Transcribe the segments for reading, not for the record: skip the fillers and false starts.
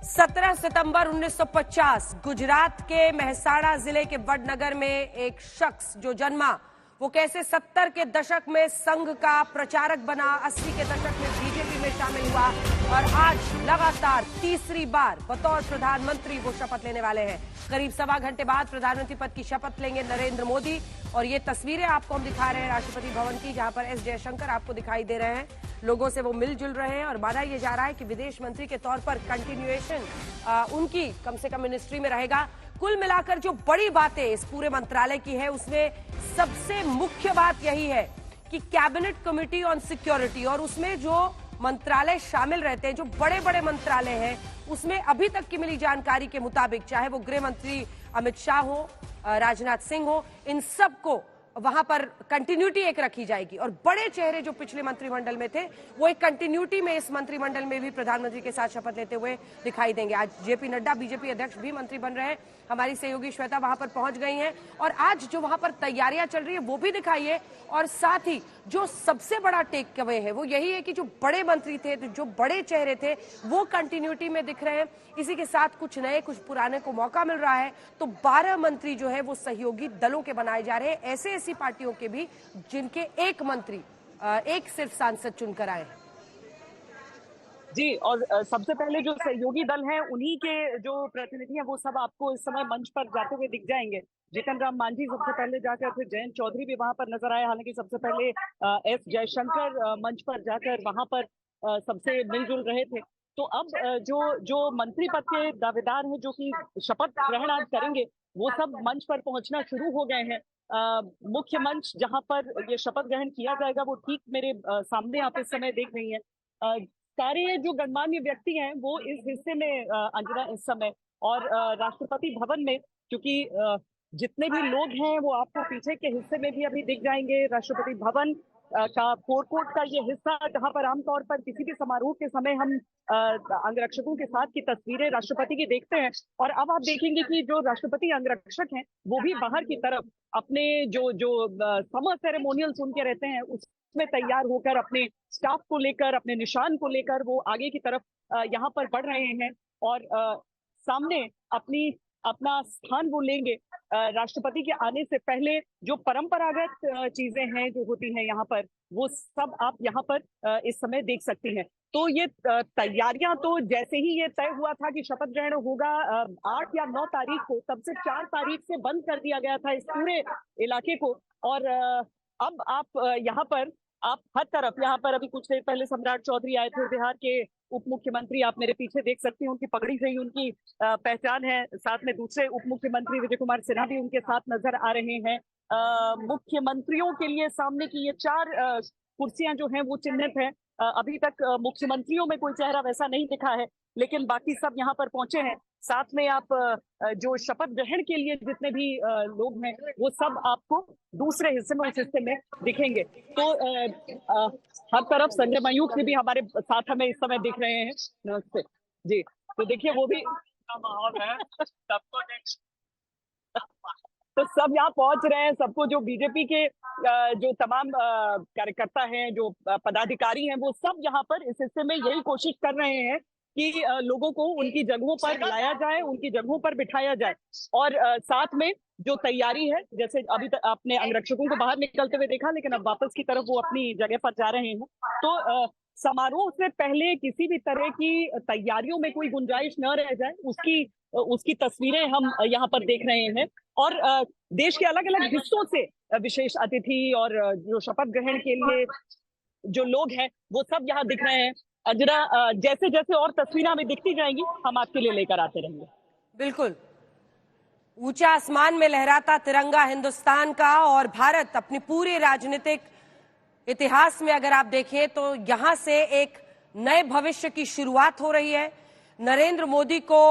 17 सितंबर 1950 गुजरात के मेहसाणा जिले के वडनगर में एक शख्स जो जन्मा, वो कैसे 70 के दशक में संघ का प्रचारक बना, 80 के दशक में बीजेपी में शामिल हुआ और आज लगातार तीसरी बार बतौर प्रधानमंत्री वो शपथ लेने वाले हैं। करीब सवा घंटे बाद प्रधानमंत्री पद की शपथ लेंगे नरेंद्र मोदी और ये तस्वीरें आपको हम दिखा रहे हैं राष्ट्रपति भवन की, जहां पर एस जयशंकर आपको दिखाई दे रहे हैं। लोगों से वो मिलजुल रहे हैं और माना यह जा रहा है कि विदेश मंत्री के तौर पर कंटिन्यूएशन उनकी कम से कम मिनिस्ट्री में रहेगा। कुल मिलाकर जो बड़ी बातें इस पूरे मंत्रालय की है उसमें सबसे मुख्य बात यही है कि कैबिनेट कमेटी ऑन सिक्योरिटी और उसमें जो मंत्रालय शामिल रहते हैं, जो बड़े बड़े मंत्रालय हैं, उसमें अभी तक की मिली जानकारी के मुताबिक चाहे वो गृह मंत्री अमित शाह हो, राजनाथ सिंह हो, इन सबको वहां पर कंटिन्यूटी एक रखी जाएगी और बड़े चेहरे जो पिछले मंत्रिमंडल में थे वो एक कंटिन्यूटी में इस मंत्रिमंडल में भी प्रधानमंत्री के साथ शपथ लेते हुए दिखाई देंगे। आज जेपी नड्डा बीजेपी अध्यक्ष भी मंत्री बन रहे हैं, हमारी सहयोगी श्वेता वहां पर पहुंच गई हैं और आज जो वहां पर तैयारियां चल रही है वो भी दिखाइए और साथ ही जो सबसे बड़ा टेक अवे है वो यही है कि जो बड़े मंत्री थे, जो बड़े चेहरे थे वो कंटिन्यूटी में दिख रहे हैं। इसी के साथ कुछ नए कुछ पुराने को मौका मिल रहा है, तो 12 मंत्री जो है वो सहयोगी दलों के बनाए जा रहे हैं, ऐसी पार्टियों के भी जिनके एक मंत्री एक सिर्फ सांसद चुनकर आए हैं। जी, और सबसे पहले जो सहयोगी दल हैं उन्हीं के जो प्रतिनिधि हैं वो सब आपको इस समय मंच पर जाते हुए दिख जाएंगे। जीतन राम मांझी सबसे पहले जाकर, फिर जयंत चौधरी भी वहां पर नजर आए। हालांकि सबसे पहले एस जयशंकर मंच पर जाकर वहां पर सबसे मिलजुल रहे थे। तो अब जो मंत्री पद के दावेदार हैं जो कि शपथ ग्रहण आज करेंगे, वो सब मंच पर पहुंचना शुरू हो गए हैं। मुख्य मंच जहां पर ये शपथ ग्रहण किया जाएगा वो ठीक मेरे सामने आप इस समय देख रही हैं। सारे जो गणमान्य व्यक्ति हैं वो इस हिस्से में अंजना इस समय, और राष्ट्रपति भवन में क्योंकि जितने भी लोग हैं वो आपको पीछे के हिस्से में भी अभी दिख जाएंगे। राष्ट्रपति भवन का फोरकोर्ट का ये हिस्सा जहां पर आमतौर पर किसी भी समारोह के समय हम अंगरक्षकों के साथ की तस्वीरें राष्ट्रपति की देखते हैं, और अब आप देखेंगे कि जो राष्ट्रपति अंगरक्षक हैं वो भी बाहर की तरफ अपने जो समर सेरेमोनियल्स उनके रहते हैं उसमें तैयार होकर अपने स्टाफ को लेकर, अपने निशान को लेकर वो आगे की तरफ यहाँ पर बढ़ रहे हैं और सामने अपना स्थान वो लेंगे। राष्ट्रपति के आने से पहले जो परंपरागत चीजें हैं जो होती हैं यहाँ पर, वो सब आप यहाँ पर इस समय देख सकती हैं। तो ये तैयारियां तो जैसे ही ये तय हुआ था कि शपथ ग्रहण होगा 8 या 9 तारीख को, तब से 4 तारीख से बंद कर दिया गया था इस पूरे इलाके को। और अब आप यहाँ पर हर तरफ, यहाँ पर अभी कुछ देर पहले सम्राट चौधरी आए थे, बिहार के उप मुख्यमंत्री, आप मेरे पीछे देख सकते हैं, उनकी पगड़ी से ही उनकी पहचान है। साथ में दूसरे उप मुख्यमंत्री विजय कुमार सिन्हा भी उनके साथ नजर आ रहे हैं। मुख्यमंत्रियों के लिए सामने की ये 4 कुर्सियां जो हैं वो चिन्हित हैं। अभी तक मुख्यमंत्रियों में कोई चेहरा वैसा नहीं दिखा है, लेकिन बाकी सब यहाँ पर पहुंचे हैं। साथ में आप जो शपथ ग्रहण के लिए जितने भी लोग हैं वो सब आपको दूसरे हिस्से में, उस हिस्से में दिखेंगे। तो हर तरफ संजय मयूख भी हमारे साथ हमें इस समय दिख रहे हैं। नमस्ते जी। तो देखिए वो भी माहौल है सबको तो सब यहाँ पहुंच रहे हैं। सबको जो बीजेपी के जो तमाम कार्यकर्ता हैं, जो पदाधिकारी हैं, वो सब यहाँ पर इस हिस्से में यही कोशिश कर रहे हैं कि लोगों को उनकी जगहों पर लाया जाए, उनकी जगहों पर बिठाया जाए। और साथ में जो तैयारी है, जैसे अभी तक आपने अंगरक्षकों को बाहर निकलते हुए देखा, लेकिन अब वापस की तरफ वो अपनी जगह पर जा रहे हैं। तो समारोह से पहले किसी भी तरह की तैयारियों में कोई गुंजाइश न रह जाए, उसकी तस्वीरें हम यहाँ पर देख रहे हैं। और देश के अलग अलग हिस्सों से विशेष अतिथि और जो शपथ ग्रहण के लिए जो लोग हैं वो सब यहाँ दिख रहे हैं। अजरा, जैसे जैसे और तस्वीरें हमें दिखती जाएंगी हम आपके लिए लेकर आते रहेंगे। बिल्कुल, ऊंचा आसमान में लहराता तिरंगा हिंदुस्तान का, और भारत अपनी पूरे राजनीतिक इतिहास में अगर आप देखें तो यहां से एक नए भविष्य की शुरुआत हो रही है। नरेंद्र मोदी को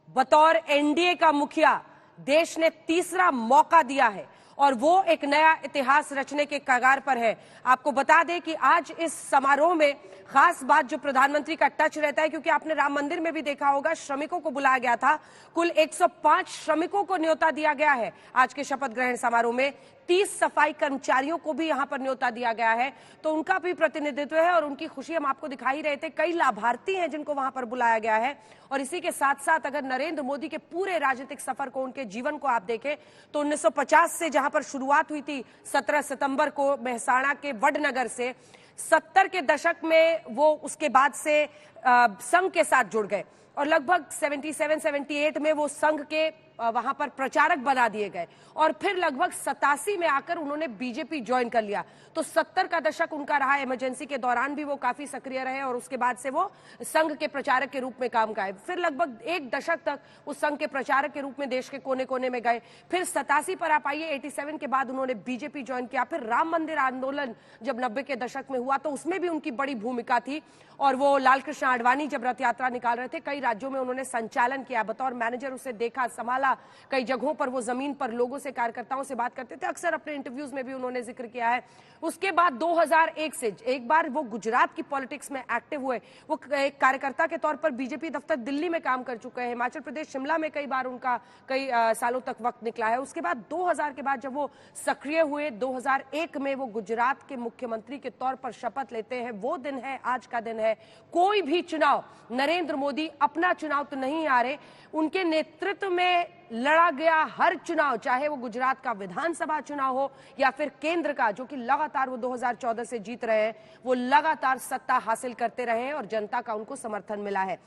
बतौर एनडीए का मुखिया देश ने तीसरा मौका दिया है और वो एक नया इतिहास रचने के कगार पर है। आपको बता दें कि आज इस समारोह में खास बात जो प्रधानमंत्री का टच रहता है, क्योंकि आपने राम मंदिर में भी देखा होगा श्रमिकों को बुलाया गया था। कुल 105 श्रमिकों को न्योता दिया गया है आज के शपथ ग्रहण समारोह में। 30 सफाई कर्मचारियों को भी यहां पर न्योता दिया गया है, तो उनका भी प्रतिनिधित्व है और उनकी खुशी हम आपको दिखा ही रहे थे। कई लाभार्थी हैं जिनको वहां पर बुलाया गया है। और इसी के साथ साथ अगर नरेंद्र मोदी के पूरे राजनीतिक सफर को, उनके जीवन को आप देखें तो 1950 से जहां पर शुरुआत हुई थी 17 सितंबर को मेहसाणा के वडनगर से, 70 के दशक में वो उसके बाद से संघ के साथ जुड़ गए और लगभग 77-78 में वो संघ के वहां पर प्रचारक बना दिए गए और फिर लगभग 87 में आकर उन्होंने बीजेपी ज्वाइन कर लिया। तो 70 का दशक उनका रहा, इमरजेंसी के दौरान भी वो काफी सक्रिय रहे और उसके बाद से वो संघ के प्रचारक के रूप में काम किए। फिर लगभग एक दशक तक उस संघ के प्रचारक के रूप में देश के कोने कोने में गए। फिर 87 पर आप आइए, 87 के बाद उन्होंने बीजेपी ज्वाइन किया। फिर राम मंदिर आंदोलन जब 90 के दशक में हुआ तो उसमें भी उनकी बड़ी भूमिका थी और वो लाल कृष्ण आडवाणी जब रथ यात्रा निकाल रहे थे, कई राज्यों में उन्होंने संचालन किया, बतौर मैनेजर उसे देखा, संभाला। कई जगहों पर वो जमीन पर लोगों से, कार्यकर्ताओं से बात करते थे, अक्सर अपने इंटरव्यूज में भी उन्होंने जिक्र किया है। उसके बाद 2001 से एक बार वो गुजरात की पॉलिटिक्स में एक्टिव हुए। वो एक कार्यकर्ता के तौर पर बीजेपी दफ्तर दिल्ली में काम कर चुके हैं। हिमाचल प्रदेश शिमला में कई बार उनका कई सालों तक वक्त निकला है। उसके बाद 2000 के बाद जब वो सक्रिय हुए, 2001 में वो गुजरात के मुख्यमंत्री के तौर पर शपथ लेते हैं। वो दिन है, आज का दिन है। कोई भी चुनाव, नरेंद्र मोदी अपना चुनाव तो नहीं हारे, उनके नेतृत्व में लड़ा गया हर चुनाव, चाहे वो गुजरात का विधानसभा चुनाव हो या फिर केंद्र का, जो कि लगातार वो 2014 से जीत रहे हैं, वो लगातार सत्ता हासिल करते रहे हैं और जनता का उनको समर्थन मिला है।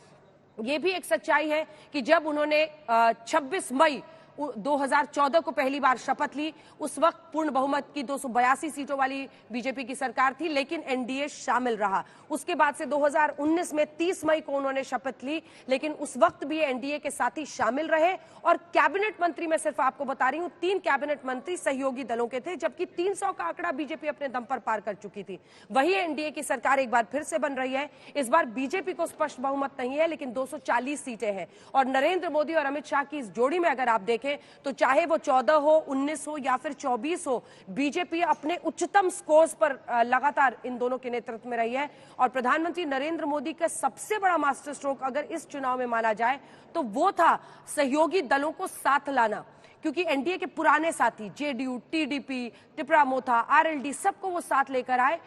ये भी एक सच्चाई है कि जब उन्होंने 26 मई 2014 को पहली बार शपथ ली, उस वक्त पूर्ण बहुमत की 282 सीटों वाली बीजेपी की सरकार थी, लेकिन एनडीए शामिल रहा। उसके बाद से 2019 में 30 मई को उन्होंने शपथ ली, लेकिन उस वक्त भी एनडीए के साथी शामिल रहे और कैबिनेट मंत्री, मैं सिर्फ आपको बता रही हूं, 3 कैबिनेट मंत्री सहयोगी दलों के थे, जबकि 300 का आंकड़ा बीजेपी अपने दम पर पार कर चुकी थी। वही एनडीए की सरकार एक बार फिर से बन रही है। इस बार बीजेपी को स्पष्ट बहुमत नहीं है, लेकिन 240 सीटें हैं और नरेंद्र मोदी और अमित शाह की इस जोड़ी में अगर आप देखें तो चाहे वो 14 हो, 19 हो या फिर 24 हो, बीजेपी अपने उच्चतम स्कोर्स पर लगातार इन दोनों के नेतृत्व में रही है। और प्रधानमंत्री नरेंद्र मोदी का सबसे बड़ा मास्टर स्ट्रोक अगर इस चुनाव में माना जाए तो वो था सहयोगी दलों को साथ लाना, क्योंकि एनडीए के पुराने साथी जेडीयू, टीडीपी, टिपरा मोथा, आरएलडी, सबको वो साथ लेकर आए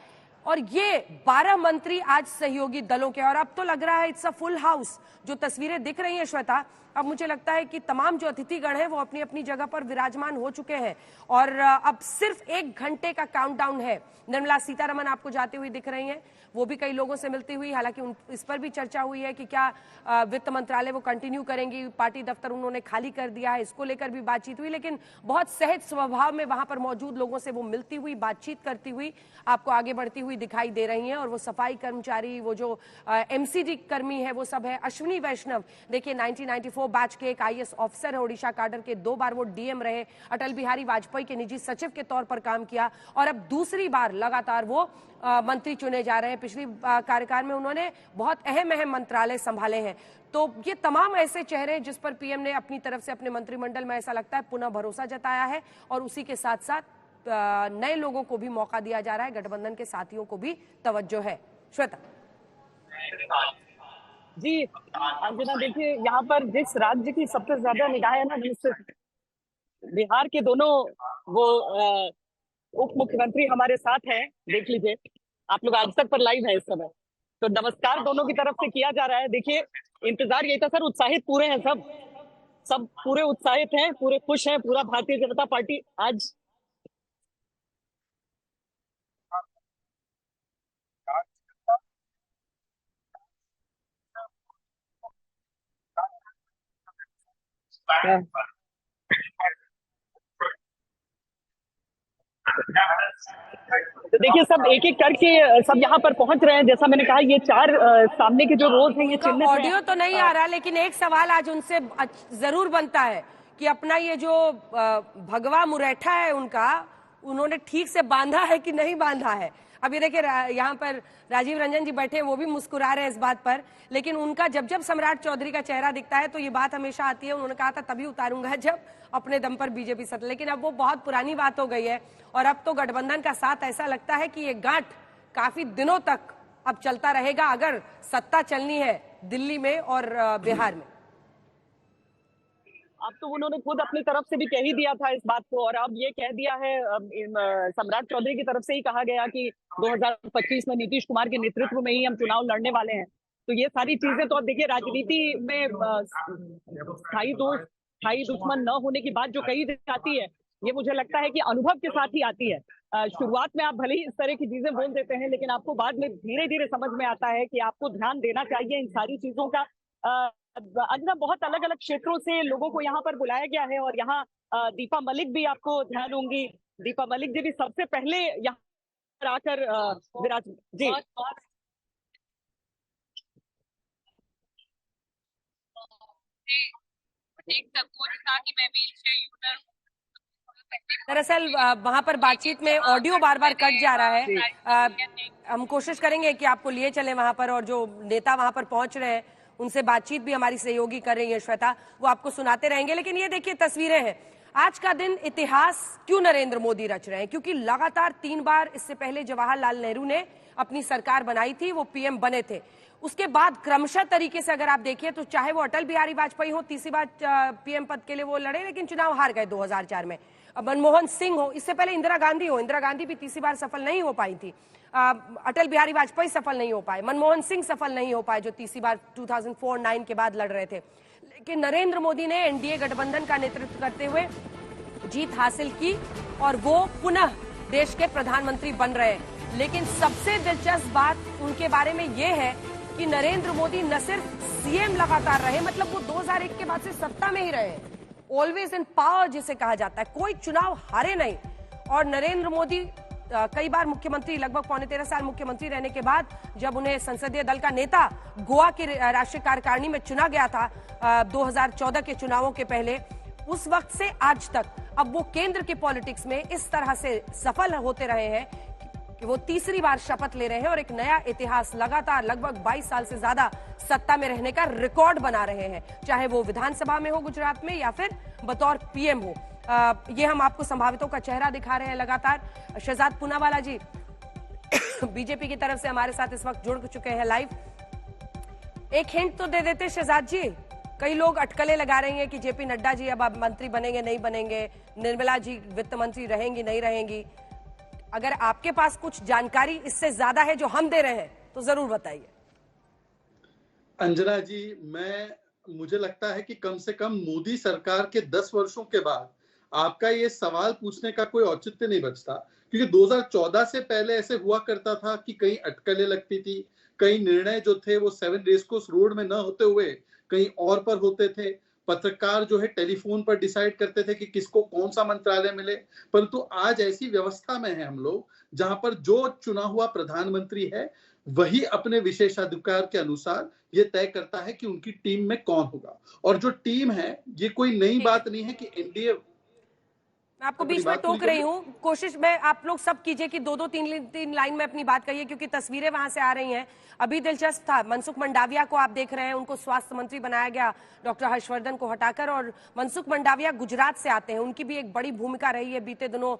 और ये 12 मंत्री आज सहयोगी दलों के। और अब तो लग रहा है इट्स अ फुल हाउस। जो तस्वीरें दिख रही हैं श्वेता, अब मुझे लगता है कि तमाम जो अतिथिगण हैं वो अपनी अपनी जगह पर विराजमान हो चुके हैं और अब सिर्फ 1 घंटे का काउंटडाउन है। निर्मला सीतारमण आपको जाती हुई दिख रही हैं, वो भी कई लोगों से मिलती हुई, हालांकि इस पर भी चर्चा हुई है कि क्या वित्त मंत्रालय वो कंटिन्यू करेंगी, पार्टी दफ्तर उन्होंने खाली कर दिया है, इसको लेकर भी बातचीत हुई। लेकिन बहुत सहज स्वभाव में वहां पर मौजूद लोगों से वो मिलती हुई, बातचीत करती हुई आपको आगे बढ़ती हुई दिखाई दे रही हैं। और वो सफाई कर्मचारी, वो जो एमसीडी कर्मी है, वो सब है। अश्विनी वैष्णव देखिए 1994 बैच के एक आईएएस ऑफिसर है, ओडिशा काडर के, 2 बार वो डीएम रहे, अटल बिहारी वाजपेयी के निजी सचिव के तौर पर काम किया और अब दूसरी बार लगातार वो मंत्री चुने जा रहे हैं। पिछली कार्यकाल में उन्होंने बहुत अहम मंत्रालय संभाले हैं। तो ये तमाम ऐसे चेहरे जिस पर पीएम ने अपनी तरफ से अपने मंत्रिमंडल में ऐसा लगता है पुनः भरोसा जताया है और उसी के साथ साथ नए लोगों को भी मौका दिया जा रहा है, गठबंधन के साथियों को भी तवज्जो है। श्वेता जी अंजना, देखिए यहाँ पर जिस राज्य की सबसे ज्यादा निगाह है ना, बिहार के दोनों वो उप मुख्यमंत्री हमारे साथ हैं। देख लीजिए, आप लोग आज तक पर लाइव है इस समय, तो नमस्कार दोनों की तरफ से किया जा रहा है। देखिए इंतजार यही था सर, उत्साहित पूरे हैं सब पूरे उत्साहित हैं, पूरे खुश हैं। पूरा भारतीय जनता पार्टी आज तो देखिए सब एक एक करके सब यहाँ पर पहुंच रहे हैं। जैसा मैंने कहा, ये 4 सामने के जो रोज हैं ये चिन्हित हैं। ऑडियो तो नहीं आ रहा, लेकिन एक सवाल आज उनसे जरूर बनता है कि अपना ये जो भगवा मुरैठा है उनका, उन्होंने ठीक से बांधा है कि नहीं बांधा है। अब ये देखिए यहाँ पर राजीव रंजन जी बैठे, वो भी मुस्कुरा रहे हैं इस बात पर, लेकिन उनका जब जब सम्राट चौधरी का चेहरा दिखता है तो ये बात हमेशा आती है, उन्होंने कहा था तभी उतारूंगा जब अपने दम पर बीजेपी सत्ता, लेकिन अब वो बहुत पुरानी बात हो गई है और अब तो गठबंधन का साथ ऐसा लगता है कि ये गांठ काफी दिनों तक अब चलता रहेगा अगर सत्ता चलनी है दिल्ली में और बिहार में। अब तो उन्होंने खुद अपनी तरफ से भी कह ही दिया था इस बात को, और अब ये कह दिया है, सम्राट चौधरी की तरफ से ही कहा गया कि 2025 में नीतीश कुमार के नेतृत्व में ही हम चुनाव लड़ने वाले हैं। तो ये सारी चीजें तो अब देखिए, राजनीति में स्थायी दुश्मन न होने की बात जो कही जाती है, ये मुझे लगता है कि अनुभव के साथ ही आती है। शुरुआत में आप भले ही इस तरह की चीजें बोल देते हैं, लेकिन आपको बाद में धीरे धीरे समझ में आता है कि आपको ध्यान देना चाहिए इन सारी चीजों का। अंजना, बहुत अलग अलग क्षेत्रों से लोगों को यहाँ पर बुलाया गया है, और यहाँ दीपा मलिक भी आपको ध्यान दूंगी। दीपा मलिक जी भी सबसे पहले यहाँ पर आकर विराज जी दरअसल वहां पर बातचीत में ऑडियो बार बार कट जा रहा है। हम कोशिश करेंगे कि आपको लिए चले वहां पर, और जो नेता वहां पर पहुंच रहे हैं उनसे बातचीत भी हमारी सहयोगी कर रही है श्वेता, वो आपको सुनाते रहेंगे। लेकिन ये देखिए तस्वीरें हैं। आज का दिन इतिहास क्यों नरेंद्र मोदी रच रहे हैं? क्योंकि लगातार 3 बार इससे पहले जवाहरलाल नेहरू ने अपनी सरकार बनाई थी, वो पीएम बने थे। उसके बाद क्रमशः तरीके से अगर आप देखिए तो चाहे वो अटल बिहारी वाजपेयी हो, तीसरी बार पीएम पद के लिए वो लड़े लेकिन चुनाव हार गए 2004 में। मनमोहन सिंह हो, इससे पहले इंदिरा गांधी हो, इंदिरा गांधी भी तीसरी बार सफल नहीं हो पाई थी। अटल बिहारी वाजपेयी सफल नहीं हो पाए, मनमोहन सिंह सफल नहीं हो पाए जो तीसरी बार 2004-9 के बाद लड़ रहे थे। लेकिन नरेंद्र मोदी ने एनडीए गठबंधन का नेतृत्व करते हुए जीत हासिल की और वो पुनः देश के प्रधानमंत्री बन रहे हैं। लेकिन सबसे दिलचस्प बात उनके बारे में ये है कि नरेंद्र मोदी न सिर्फ सीएम लगातार रहे, मतलब वो 2001 के बाद से सत्ता में ही रहे, ऑलवेज इन पावर जिसे कहा जाता है, कोई चुनाव हारे नहीं। और नरेंद्र मोदी कई बार मुख्यमंत्री, लगभग 13.25 साल मुख्यमंत्री रहने के बाद जब उन्हें संसदीय दल का नेता गोवा की राष्ट्रीय कार्यकारिणी में चुना गया था 2014 के चुनावों के पहले, उस वक्त से आज तक अब वो केंद्र की पॉलिटिक्स में इस तरह से सफल होते रहे हैं कि वो तीसरी बार शपथ ले रहे हैं और एक नया इतिहास लगातार लगभग 22 साल से ज्यादा सत्ता में रहने का रिकॉर्ड बना रहे हैं, चाहे वो विधानसभा में हो गुजरात में या फिर बतौर पीएम हो। ये हम आपको संभावितों का चेहरा दिखा रहे हैं लगातार। शहजाद पूनावाला जी बीजेपी की तरफ से हमारे साथ इस वक्त जुड़ चुके हैं लाइव। एक हिंट तो दे देते शहजाद जी, कई लोग अटकलें लगा रहे हैं कि जेपी नड्डा जी अब मंत्री बनेंगे नहीं बनेंगे, निर्मला जी वित्त मंत्री रहेंगी नहीं रहेंगी। अगर आपके पास कुछ जानकारी इससे ज्यादा है जो हम दे रहे हैं तो जरूर बताइए। अंजना जी, मुझे लगता है कि कम से कम मोदी सरकार के 10 वर्षों के बाद आपका ये सवाल पूछने का कोई औचित्य नहीं बचता, क्योंकि 2014 से पहले ऐसे हुआ करता था कि कई अटकलें लगती थी, कई निर्णय जो थे वो 7 रेसकोर्स रोड में न होते हुए कहीं और पर होते थे। पत्रकार जो है टेलीफोन पर डिसाइड करते थे कि किसको कौन सा मंत्रालय मिले। परंतु आज ऐसी व्यवस्था में है हम लोग जहां पर जो चुना हुआ प्रधानमंत्री है वही अपने विशेषाधिकार के अनुसार ये तय करता है कि उनकी टीम में कौन होगा। और जो टीम है, ये कोई नई बात नहीं है कि एनडीए, मैं आपको बीच में टोक रही हूँ, कोशिश में आप लोग सब कीजिए कि 2-2 3 लाइन में अपनी बात कहिए, क्योंकि तस्वीरें वहां से आ रही हैं। अभी दिलचस्प था, मनसुख मंडाविया को आप देख रहे हैं, उनको स्वास्थ्य मंत्री बनाया गया डॉक्टर हर्षवर्धन को हटाकर, और मनसुख मंडाविया गुजरात से आते हैं, उनकी भी एक बड़ी भूमिका रही है बीते दिनों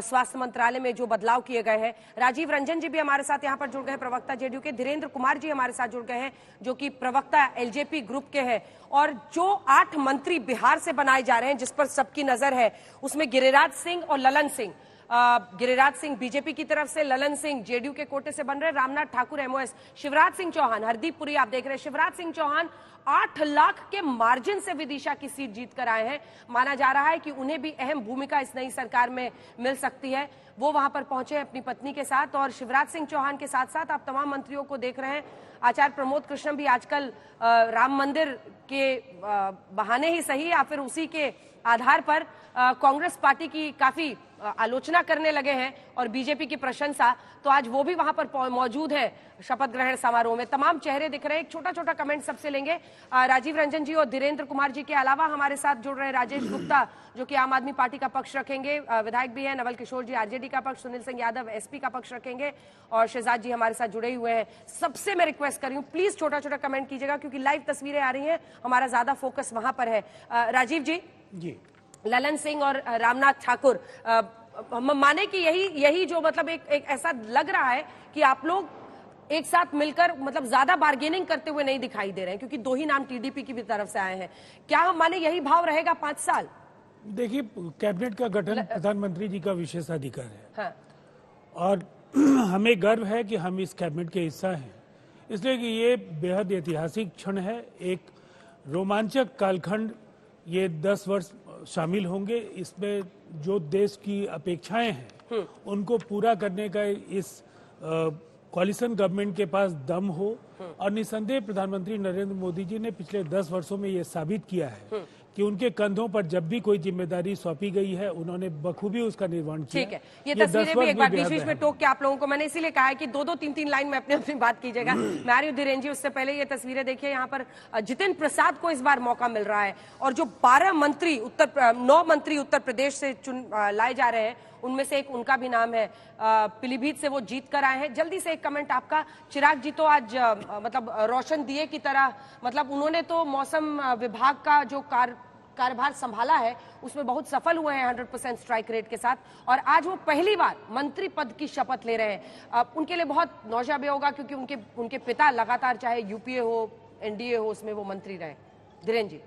स्वास्थ्य मंत्रालय में जो बदलाव किए गए हैं। राजीव रंजन जी भी हमारे साथ यहाँ पर जुड़ गए, प्रवक्ता जेडीयू के। धीरेन्द्र कुमार जी हमारे साथ जुड़ गए हैं जो कि प्रवक्ता एलजेपी ग्रुप के हैं। और जो 8 मंत्री बिहार से बनाए जा रहे हैं जिस पर सबकी नजर है, उसमें गिरिराज सिंह और ललन सिंह, गिरिराज सिंह बीजेपी की तरफ से, ललन सिंह जेडीयू के कोटे से बन रहे, रामनाथ ठाकुर एमओएस, शिवराज सिंह चौहान, हरदीप पुरी आप देख रहे हैं। शिवराज सिंह चौहान 8 लाख के मार्जिन से विदिशा की सीट जीत कर आए हैं। माना जा रहा है कि उन्हें भी अहम भूमिका इस नई सरकार में मिल सकती है। वो वहां पर पहुंचे हैं अपनी पत्नी के साथ, और शिवराज सिंह चौहान के साथ साथ आप तमाम मंत्रियों को देख रहे हैं। आचार्य प्रमोद कृष्णम भी आजकल राम मंदिर के बहाने ही सही या फिर उसी के आधार पर कांग्रेस पार्टी की काफी आलोचना करने लगे हैं और बीजेपी की प्रशंसा, तो आज वो भी वहां पर मौजूद है शपथ ग्रहण समारोह में। तमाम चेहरे दिख रहे हैं, एक छोटा छोटा कमेंट सबसे लेंगे। राजीव रंजन जी और धीरेन्द्र कुमार जी के अलावा हमारे साथ जुड़ रहे राजेश गुप्ता जो कि आम आदमी पार्टी का पक्ष रखेंगे, विधायक भी है, नवल किशोर जी आरजेडी का पक्ष, सुनील सिंह यादव एसपी का पक्ष रखेंगे, और शहजाद जी हमारे साथ जुड़े हुए हैं। सबसे मैं रिक्वेस्ट कर रही हूँ प्लीज छोटा छोटा कमेंट कीजिएगा क्योंकि लाइव तस्वीरें आ रही हैं, हमारा ज्यादा फोकस वहां पर है। राजीव जी, ललन सिंह और रामनाथ ठाकुर, हम माने कि यही जो मतलब एक ऐसा लग रहा है कि आप लोग एक साथ मिलकर मतलब ज्यादा बार्गेनिंग करते हुए नहीं दिखाई दे रहे हैं, क्योंकि 2 ही नाम टीडीपी की भी तरफ से आए हैं। क्या हम माने यही भाव रहेगा 5 साल? देखिए, कैबिनेट का गठन प्रधानमंत्री जी का विशेषाधिकार है। हाँ। और हमें गर्व है कि हम इस कैबिनेट के हिस्सा हैं, इसलिए कि ये बेहद ऐतिहासिक क्षण है, एक रोमांचक कालखंड। ये 10 वर्ष शामिल होंगे, इसमें जो देश की अपेक्षाएं हैं उनको पूरा करने का इस कोalition गवर्नमेंट के पास दम हो। और निसंदेह प्रधानमंत्री नरेंद्र मोदी जी ने पिछले 10 वर्षों में ये साबित किया है कि उनके कंधों पर जब भी कोई जिम्मेदारी सौंपी गई है, उन्होंने बखूबी उसका निर्वहन किया। ठीक है, ये तस्वीरें भी एक बार बीच बीच में टोक के आप लोगों को मैंने इसीलिए कहा है कि 2-2, 3-3 लाइन में अपनी अपनी बात कीजिएगा। मैं आ रही हूं धीरेन जी, उससे पहले ये तस्वीरें देखिए, यहाँ पर जितेंद्र प्रसाद को इस बार मौका मिल रहा है और जो 9 मंत्री उत्तर प्रदेश से लाए जा रहे हैं, उनमें से एक उनका भी नाम है, पीलीभीत से वो जीत कर आए हैं। जल्दी से एक कमेंट आपका। चिराग जी तो आज मतलब रोशन दिए की तरह, मतलब उन्होंने तो मौसम विभाग का जो कार्यभार संभाला है उसमें बहुत सफल हुए हैं 100% स्ट्राइक रेट के साथ, और आज वो पहली बार मंत्री पद की शपथ ले रहे हैं। उनके लिए बहुत नौशाबे होगा, क्योंकि उनके पिता लगातार, चाहे यूपीए हो, एनडीए हो, उसमें वो मंत्री रहे। धीरेन जी,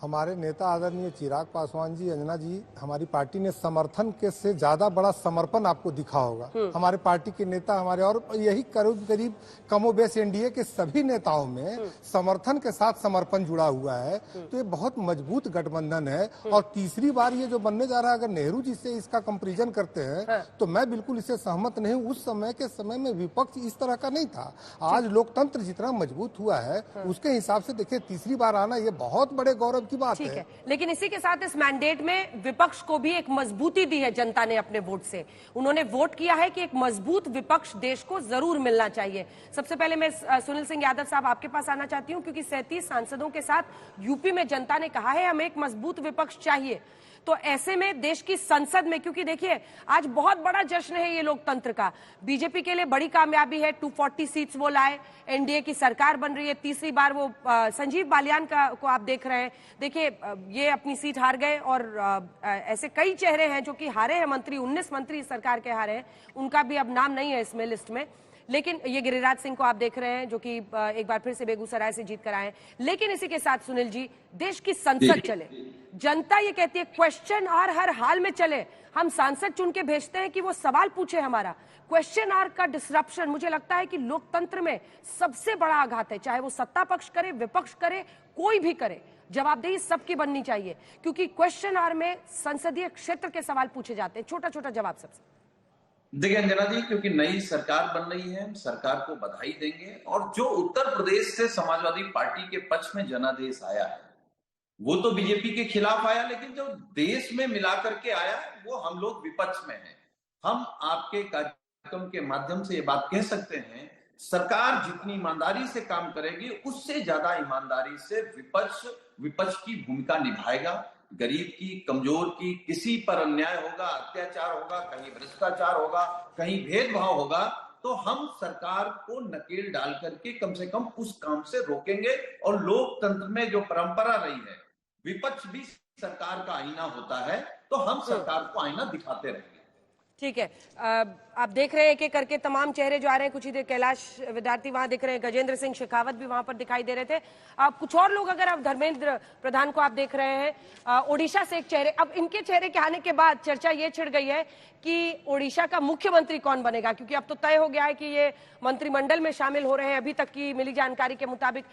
हमारे नेता आदरणीय चिराग पासवान जी, अंजना जी, हमारी पार्टी ने समर्थन के से ज्यादा बड़ा समर्पण आपको दिखा होगा। हमारे पार्टी के नेता हमारे, और यही करीब कमोबेश एनडीए के सभी नेताओं में समर्थन के साथ समर्पण जुड़ा हुआ है। तो ये बहुत मजबूत गठबंधन है। और तीसरी बार ये जो बनने जा रहा है, अगर नेहरू जी से इसका कंपेरिजन करते हैं तो मैं बिल्कुल इससे सहमत नहीं हूँ। उस समय के समय में विपक्ष इस तरह का नहीं था। आज लोकतंत्र जितना मजबूत हुआ है उसके हिसाब से देखिए, तीसरी बार आना ये बहुत बड़े गौरव की बात है। लेकिन इसी के साथ इस मैंडेट में विपक्ष को भी एक मजबूती दी है जनता ने अपने वोट से। उन्होंने वोट किया है कि एक मजबूत विपक्ष देश को जरूर मिलना चाहिए। सबसे पहले मैं सुनील सिंह यादव साहब आपके पास आना चाहती हूं, क्योंकि 37 सांसदों के साथ यूपी में जनता ने कहा है हमें एक मजबूत विपक्ष चाहिए। तो ऐसे में देश की संसद में, क्योंकि देखिए आज बहुत बड़ा जश्न है ये लोकतंत्र का, बीजेपी के लिए बड़ी कामयाबी है, 240 सीट्स वो लाए, एनडीए की सरकार बन रही है, तीसरी बार वो संजीव बालियान को आप देख रहे हैं। देखिए ये अपनी सीट हार गए, और ऐसे कई चेहरे हैं जो कि हारे हैं मंत्री, 19 मंत्री सरकार के हारे हैं, उनका भी अब नाम नहीं है इसमें लिस्ट में। लेकिन ये गिरिराज सिंह को आप देख रहे हैं जो कि एक बार फिर से बेगूसराय से जीत कर आए हैं। लेकिन इसी के साथ सुनील जी, देश की संसद चले, जनता ये कहती है क्वेश्चन आवर हर हाल में चले। हम सांसद चुन के भेजते हैं कि वो सवाल पूछे हमारा। क्वेश्चन आवर का डिसरप्शन मुझे लगता है कि लोकतंत्र में सबसे बड़ा आघात है, चाहे वो सत्ता पक्ष करे, विपक्ष करे, कोई भी करे, जवाबदेही सबकी बननी चाहिए। क्योंकि क्वेश्चन आवर में संसदीय क्षेत्र के सवाल पूछे जाते हैं, छोटा छोटा जवाब सबसे। देखिए अंजना जी, क्योंकि नई सरकार बन रही है, हम सरकार को बधाई देंगे। और जो उत्तर प्रदेश से समाजवादी पार्टी के पक्ष में जनादेश आया है वो तो बीजेपी के खिलाफ आया, लेकिन जो देश में मिला करके आया वो हम लोग विपक्ष में हैं। हम आपके कार्यक्रम के माध्यम से ये बात कह सकते हैं, सरकार जितनी ईमानदारी से काम करेगी उससे ज्यादा ईमानदारी से विपक्ष की भूमिका निभाएगा। गरीब की, कमजोर की, किसी पर अन्याय होगा, अत्याचार होगा, कहीं भ्रष्टाचार होगा, कहीं भेदभाव होगा, तो हम सरकार को नकेल डाल करके कम से कम उस काम से रोकेंगे। और लोकतंत्र में जो परंपरा रही है, विपक्ष भी सरकार का आईना होता है, तो हम सरकार को आईना दिखाते रहेंगे। ठीक है, आप देख रहे हैं एक एक करके तमाम चेहरे जो आ रहे हैं। कुछ ही देर कैलाश विद्यार्थी वहां दिख रहे हैं, गजेंद्र सिंह शेखावत भी वहां पर दिखाई दे रहे थे। कुछ और लोग, अगर आप धर्मेंद्र प्रधान को आप देख रहे हैं, ओडिशा से एक चेहरे, अब इनके चेहरे के आने के बाद चर्चा ये छिड़ गई है कि ओडिशा का मुख्यमंत्री कौन बनेगा, क्योंकि अब तो तय हो गया है कि ये मंत्रिमंडल में शामिल हो रहे हैं। अभी तक की मिली जानकारी के मुताबिक